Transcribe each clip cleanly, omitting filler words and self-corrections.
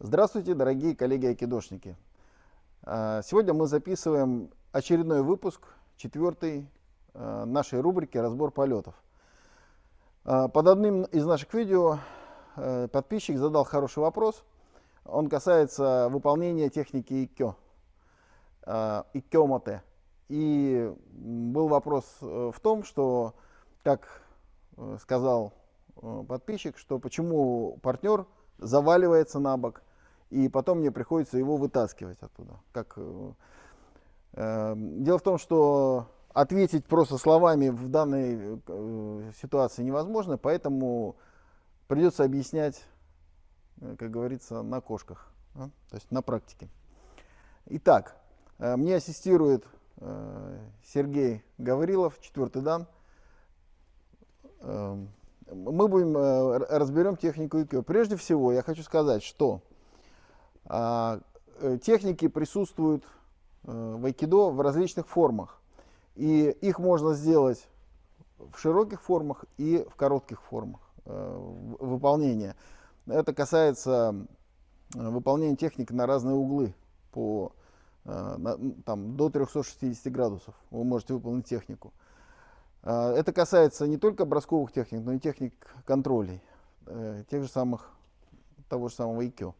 Здравствуйте, дорогие коллеги-айкидошники. Сегодня мы записываем очередной выпуск, четвертый нашей рубрики «Разбор полетов». Под одним из наших видео подписчик задал хороший вопрос. Он касается выполнения техники иккё, иккё-моте. И был вопрос в том, что, как сказал подписчик, что почему партнер заваливается на бок, и потом мне приходится его вытаскивать оттуда. Дело в том, что ответить просто словами в данной ситуации невозможно, поэтому придется объяснять, как говорится, на кошках, то есть на практике. Итак, мне ассистирует Сергей Гаврилов, 4-й дан. Мы разберем технику иккё. Прежде всего, я хочу сказать, что техники присутствуют в айкидо в различных формах. И их можно сделать в широких формах и в коротких формах выполнения. Это касается выполнения техник на разные углы. До 360 градусов вы можете выполнить технику. Это касается не только бросковых техник, но и техник контролей, того же самого иккё.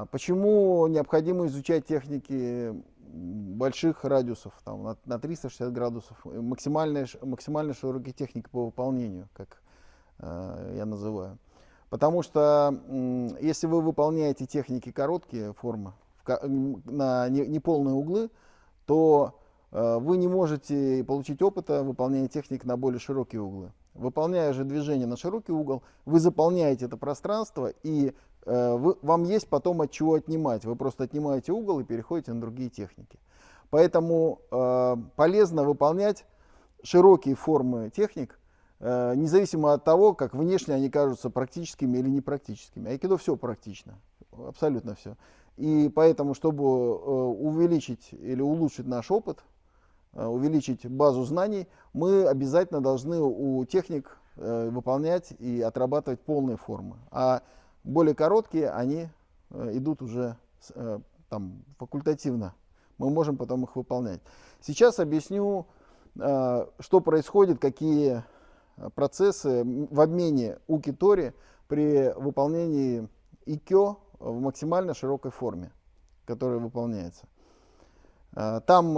Почему необходимо изучать техники больших радиусов, на 360 градусов, максимально широкие техники по выполнению, как я называю? Потому что если вы выполняете техники короткие формы, на неполные углы, то вы не можете получить опыта выполнения техник на более широкие углы. Выполняя же движение на широкий угол, вы заполняете это пространство, и вам есть потом от чего отнимать. Вы просто отнимаете угол и переходите на другие техники. Поэтому полезно выполнять широкие формы техник, независимо от того, как внешне они кажутся практическими или непрактическими. Айкидо все практично, абсолютно все. И поэтому, чтобы увеличить или улучшить наш опыт, увеличить базу знаний, мы обязательно должны у техник выполнять и отрабатывать полные формы. А более короткие, они идут уже факультативно. Мы можем потом их выполнять. Сейчас объясню, что происходит, какие процессы в обмене уки-тори при выполнении иккё в максимально широкой форме, которая выполняется. Там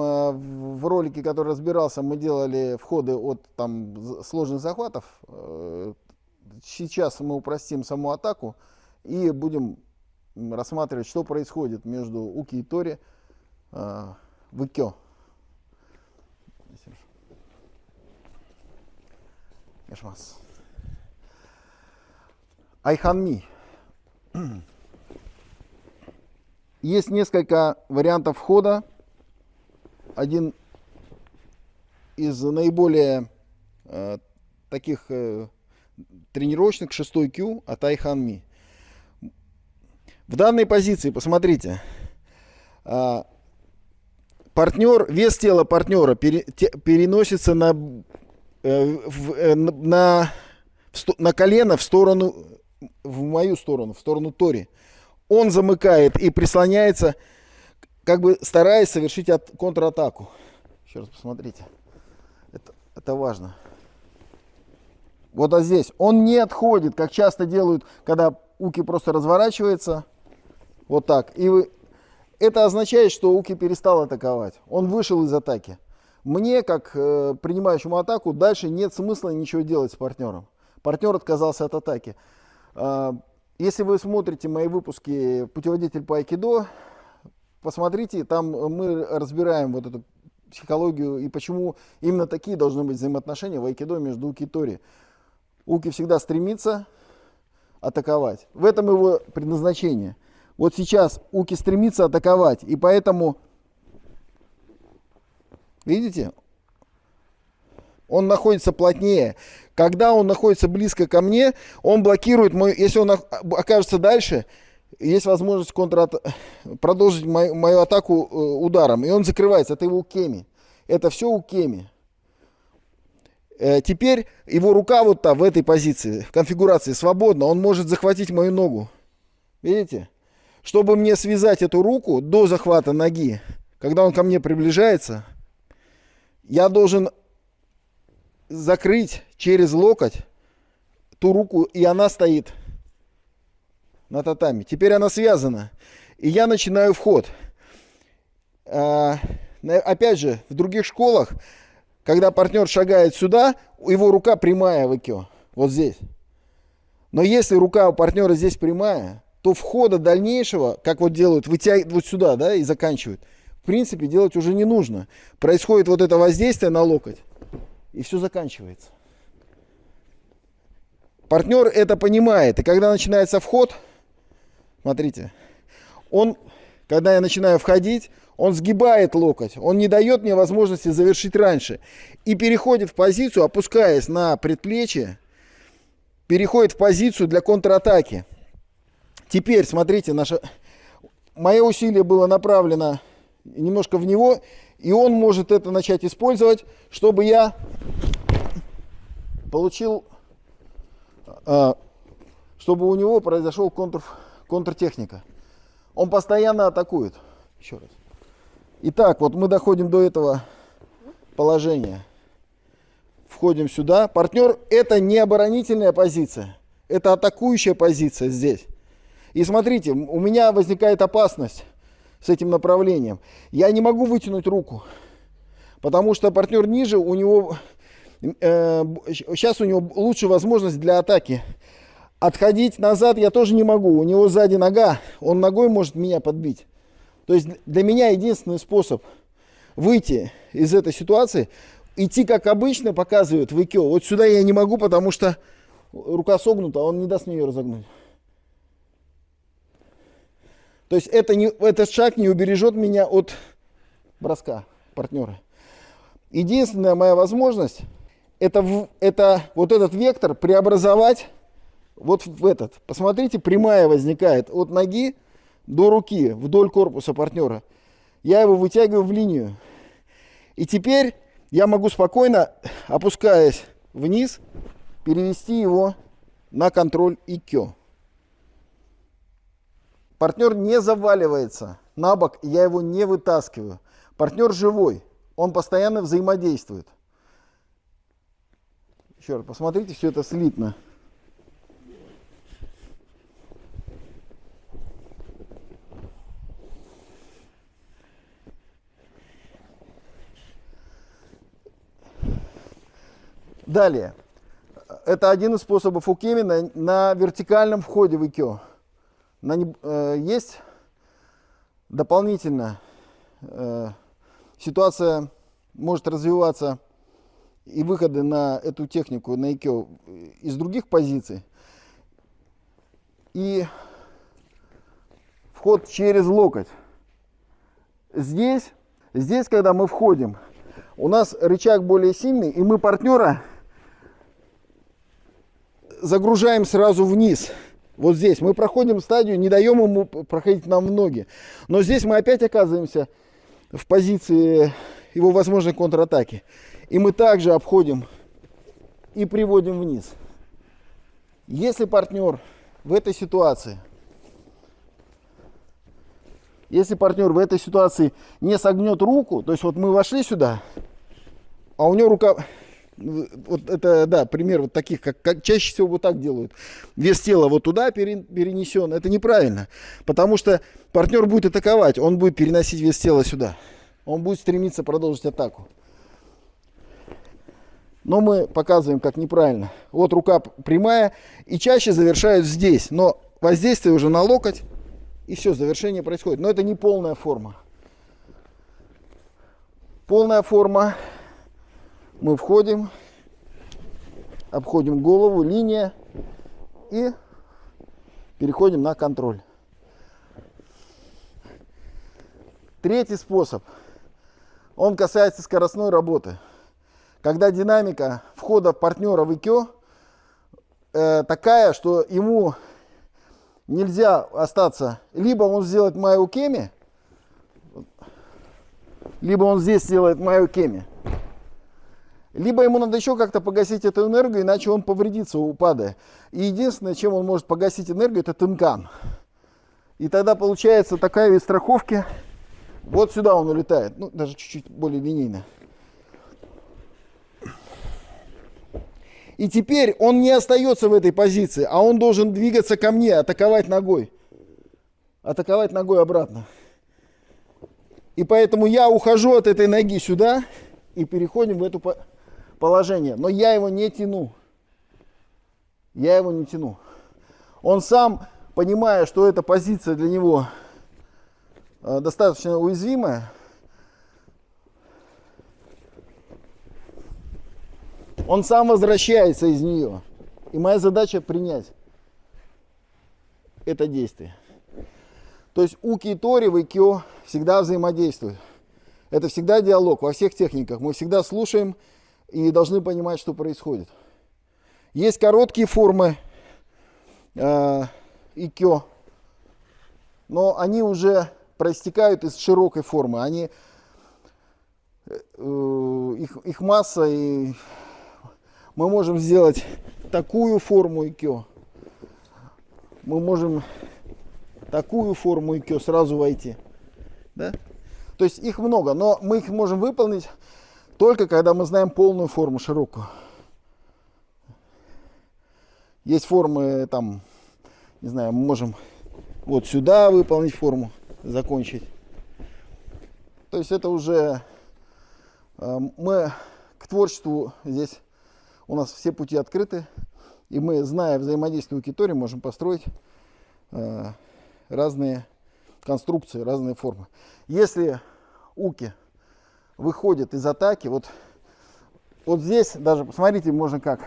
в ролике, который разбирался, мы делали входы от сложных захватов. Сейчас мы упростим саму атаку и будем рассматривать, что происходит между уки и тори в иккё. Айханми. Есть несколько вариантов входа. Один из наиболее таких тренировочных, 6-й кю от Айханми. В данной позиции, посмотрите, вес тела партнера переносится на колено в мою сторону, в сторону тори. Он замыкает и прислоняется, как бы стараясь совершить контратаку. Еще раз посмотрите. Это важно. Вот здесь. Он не отходит, как часто делают, когда уки просто разворачивается. Вот так. Это означает, что уки перестал атаковать. Он вышел из атаки. Мне, как принимающему атаку, дальше нет смысла ничего делать с партнером. Партнер отказался от атаки. Если вы смотрите мои выпуски «Путеводитель по айкидо», посмотрите, там мы разбираем вот эту психологию и почему именно такие должны быть взаимоотношения в айкидо между уки и тори. Уки всегда стремится атаковать. В этом его предназначение. Вот сейчас уки стремится атаковать, и поэтому, видите, он находится плотнее. Когда он находится близко ко мне, он блокирует если он окажется дальше, есть возможность продолжить мою атаку ударом. И он закрывается. Это его укеми. Это все укеми. Теперь его рука вот в этой позиции, в конфигурации свободна. Он может захватить мою ногу. Видите? Чтобы мне связать эту руку до захвата ноги, когда он ко мне приближается, я должен закрыть через локоть ту руку, и она стоит на татами. Теперь она связана. И я начинаю вход. Опять же, в других школах, когда партнер шагает сюда, его рука прямая в икё. Вот здесь. Но если рука у партнера здесь прямая, то входа дальнейшего, как вот делают, вытягивают вот сюда, да, и заканчивают, в принципе, делать уже не нужно. Происходит вот это воздействие на локоть, и все заканчивается. Партнер это понимает, и когда начинается вход, смотрите, когда я начинаю входить, он сгибает локоть, он не дает мне возможности завершить раньше. И переходит в позицию, опускаясь на предплечье, переходит в позицию для контратаки. Теперь, смотрите, мое усилие было направлено немножко в него, и он может это начать использовать, чтобы я получил, чтобы у него произошел контртехника. Он постоянно атакует. Еще раз. Итак, вот мы доходим до этого положения. Входим сюда. Партнер — это не оборонительная позиция. Это атакующая позиция здесь. И смотрите, у меня возникает опасность с этим направлением. Я не могу вытянуть руку, потому что партнер ниже, у него сейчас у него лучшая возможность для атаки. Отходить назад я тоже не могу. У него сзади нога, он ногой может меня подбить. То есть для меня единственный способ выйти из этой ситуации, идти как обычно показывают в икё. Вот сюда я не могу, потому что рука согнута, он не даст мне ее разогнуть. То есть этот шаг не убережет меня от броска партнера. Единственная моя возможность это вот этот вектор преобразовать вот в этот. Посмотрите, прямая возникает от ноги до руки, вдоль корпуса партнера. Я его вытягиваю в линию. И теперь я могу спокойно, опускаясь вниз, перевести его на контроль икё. Партнер не заваливается на бок, я его не вытаскиваю. Партнер живой, он постоянно взаимодействует. Еще раз, посмотрите, все это слитно. Далее. Это один из способов укеми на вертикальном входе в икё. Есть дополнительно ситуация может развиваться и выходы на эту технику, на икё из других позиций. И вход через локоть. Здесь, когда мы входим, у нас рычаг более сильный, и мы партнера загружаем сразу вниз. Вот здесь мы проходим стадию, не даем ему проходить нам в ноги. Но здесь мы опять оказываемся в позиции его возможной контратаки. И мы также обходим и приводим вниз. Если партнер в этой ситуации не согнет руку, то есть вот мы вошли сюда, а у него рука... Вот это, да, пример вот таких, как чаще всего вот так делают. Вес тела вот туда перенесен. Это неправильно. Потому что партнер будет атаковать. Он будет переносить вес тела сюда. Он будет стремиться продолжить атаку. Но мы показываем, как неправильно. Вот рука прямая. И чаще завершают здесь. Но воздействие уже на локоть. И все, завершение происходит. Но это не полная форма. Полная форма. Мы входим, обходим голову, линия и переходим на контроль. Третий способ, он касается скоростной работы. Когда динамика входа партнера в икё такая, что ему нельзя остаться, либо он сделает майо укеми, либо он здесь сделает майо укеми. Либо ему надо еще как-то погасить эту энергию, иначе он повредится, упадая. И единственное, чем он может погасить энергию, это тынкан. И тогда получается такая вид страховки. Вот сюда он улетает. Ну, даже чуть-чуть более линейно. И теперь он не остается в этой позиции, а он должен двигаться ко мне, атаковать ногой. Атаковать ногой обратно. И поэтому я ухожу от этой ноги сюда и переходим в это положение. Но я его не тяну. Я его не тяну. Он сам, понимая, что эта позиция для него достаточно уязвимая, он сам возвращается из нее. И моя задача принять это действие. То есть уки и тори в икё всегда взаимодействуют. Это всегда диалог во всех техниках. Мы всегда слушаем и должны понимать, что происходит. Есть короткие формы икё, но они уже проистекают из широкой формы. Они, их масса, и мы можем сделать такую форму икё. Мы можем такую форму икё сразу войти. Да? То есть их много, но мы их можем выполнить только когда мы знаем полную форму, широкую. Есть формы, там, не знаю, мы можем вот сюда выполнить форму, закончить. То есть это уже мы к творчеству здесь, у нас все пути открыты, и мы, зная взаимодействие уки-тори, можем построить разные конструкции, разные формы. Если уки выходит из атаки, вот здесь даже, посмотрите, можно как.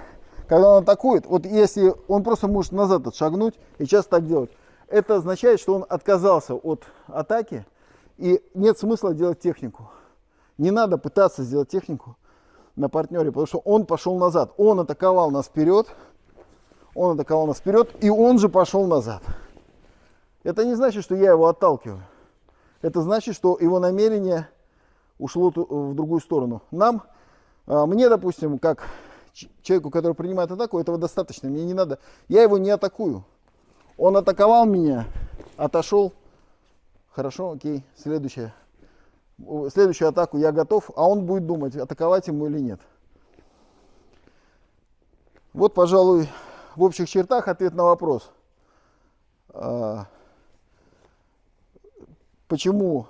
Когда он атакует, вот если он просто может назад отшагнуть и часто так делать, это означает, что он отказался от атаки и нет смысла делать технику. Не надо пытаться сделать технику на партнере, потому что он пошел назад. Он атаковал нас вперед, и он же пошел назад. Это не значит, что я его отталкиваю. Это значит, что его намерение ушло в другую сторону. Мне, допустим, как человеку, который принимает атаку, этого достаточно. Мне не надо. Я его не атакую. Он атаковал меня, отошел. Хорошо, окей. Следующую атаку я готов, а он будет думать, атаковать ему или нет. Вот, пожалуй, в общих чертах ответ на вопрос. Почему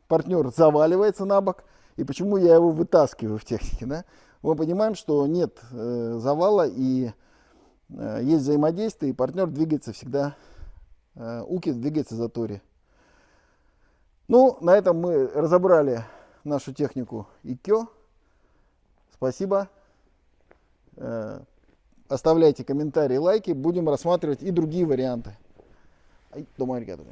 партнер заваливается на бок и почему я его вытаскиваю в технике. Да? Мы понимаем, что нет завала и есть взаимодействие, и партнер двигается всегда, уки двигается за тори. Ну, на этом мы разобрали нашу технику икё. Спасибо. Оставляйте комментарии, лайки. Будем рассматривать и другие варианты. Домой, ребята,